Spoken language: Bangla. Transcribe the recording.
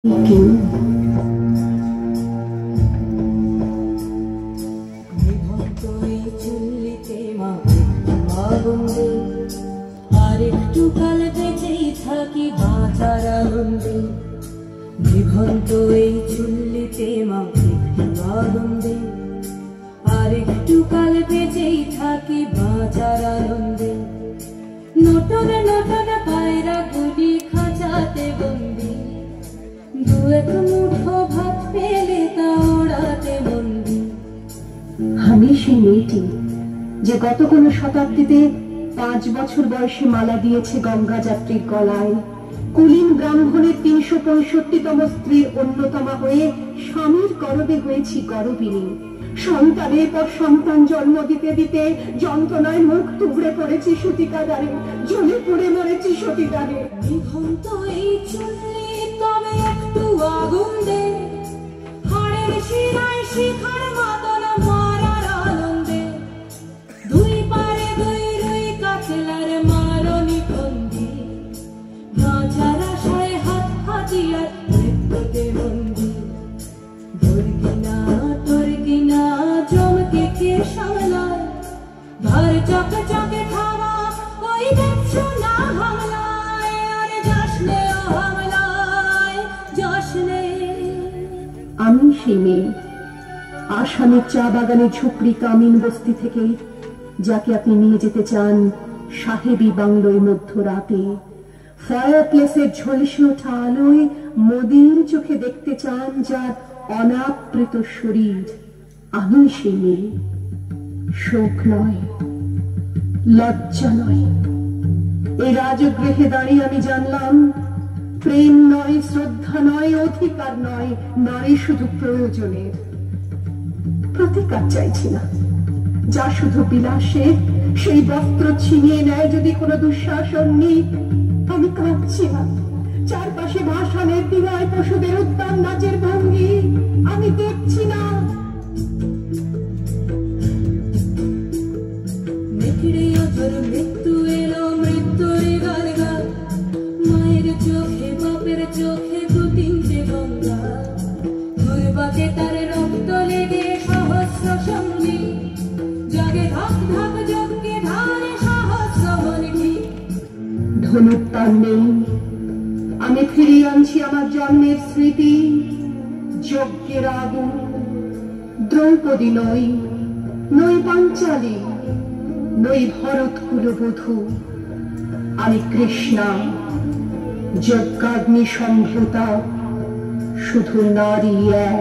আরেকটু কাল বেঁচেই থাকি বাঁচার আনন্দে, নিভন্ত এই চুল্লিতে মা একটু আনন্দে, আরেকটু কাল বেঁচেই থাকি বাঁচার আনন্দে। নতুন নতুন পায়রা গুলি খাঁচাতে বন্দি, দু এক মুঠো ভাত পেলে তা ওড়াতে বন্দি। আমি সেই মেয়েটি যে গত কোনো শতাব্দীতে 5 বছর বয়সে মালা দিয়েছে গঙ্গা যাত্রীর গলায়, কুলীন ব্রাহ্মণের 365তম স্ত্রীর অন্যতমা হয়ে স্বামীর গর্ভে হয়েছি গর্ভিণী। সন্তানের পর সন্তান জন্ম দিতে দিতে যন্ত্রণায় মুখ টুকরে পড়েছি সতীকাদারে, জ্বলে পড়ে মরেছি সতীদারে। নিভন্ত এই চুল্লি তবে একটু আগুন দে, হাড়ের শিরায় শিখার মতন মারার আনন্দে, দুই পারে দুই রুই কাতলার মারনি বন্দি, বাঁচার আশায় হাত হাতিয়ার মৃত্যুতে বন্দি। তোর কিনা জমকে কে সামলায়, ঘর চকে চকে খাওয়া ওই দেখছো না হামলায়, আরে জশ্নে ও হামলায় জশ্নে। আমি সেই মেয়ে, আসামের চা বাগানে ঝুপড়ি কামিন বস্তি থেকে, যাকে আপনি নিয়ে যেতে চান সাহেবী বাংলোয় মধ্যরাতে। ফায়ার প্লেসের ঝলসে ওঠা আলোয় মোদির চোখে দেখতে চান যার অনাবৃত শরীর। আমি সেই মেয়ে, শোক নয়, লজ্জা নয়। এই রাজগৃহে দাঁড়িয়ে আমি জানলাম প্রেম নয়, শ্রদ্ধা নয়, অধিকার নয়, নারী শুধু প্রয়োজনের। প্রতিকার চাইছি না, যা শুধু বিলাসের। সেই বস্ত্র ছিনিয়ে নেয় যদি কোনো দুঃশাসন নেই, আমি কাঁদছি না। চারপাশে ভাসানের দিনায় পশুদের উদ্যান নাচের ভঙ্গি আমি দেখছি না। মৃত্যু এলো, মৃত্যুর গান গা, মায়ের চোখে বাপের চোখে দু তিনটে গঙ্গা, ঘুরবাকে তার রক্ত লেগে সহস্র সঙ্গী, জাগে ধাক ধাক যজ্ঞে ধারে সহস্র মনকি। ধনুত্তার নেই, আমি ফিরিয়ে আনছি আমার জন্মের স্মৃতি, যজ্ঞের আগুন। দ্রৌপদী নই, নই পাঞ্চালী, নই ভরত কুলবধূ, আমি কৃষ্ণা, যজ্ঞাগ্নি সম্ভূতা, শুধু নারী এক।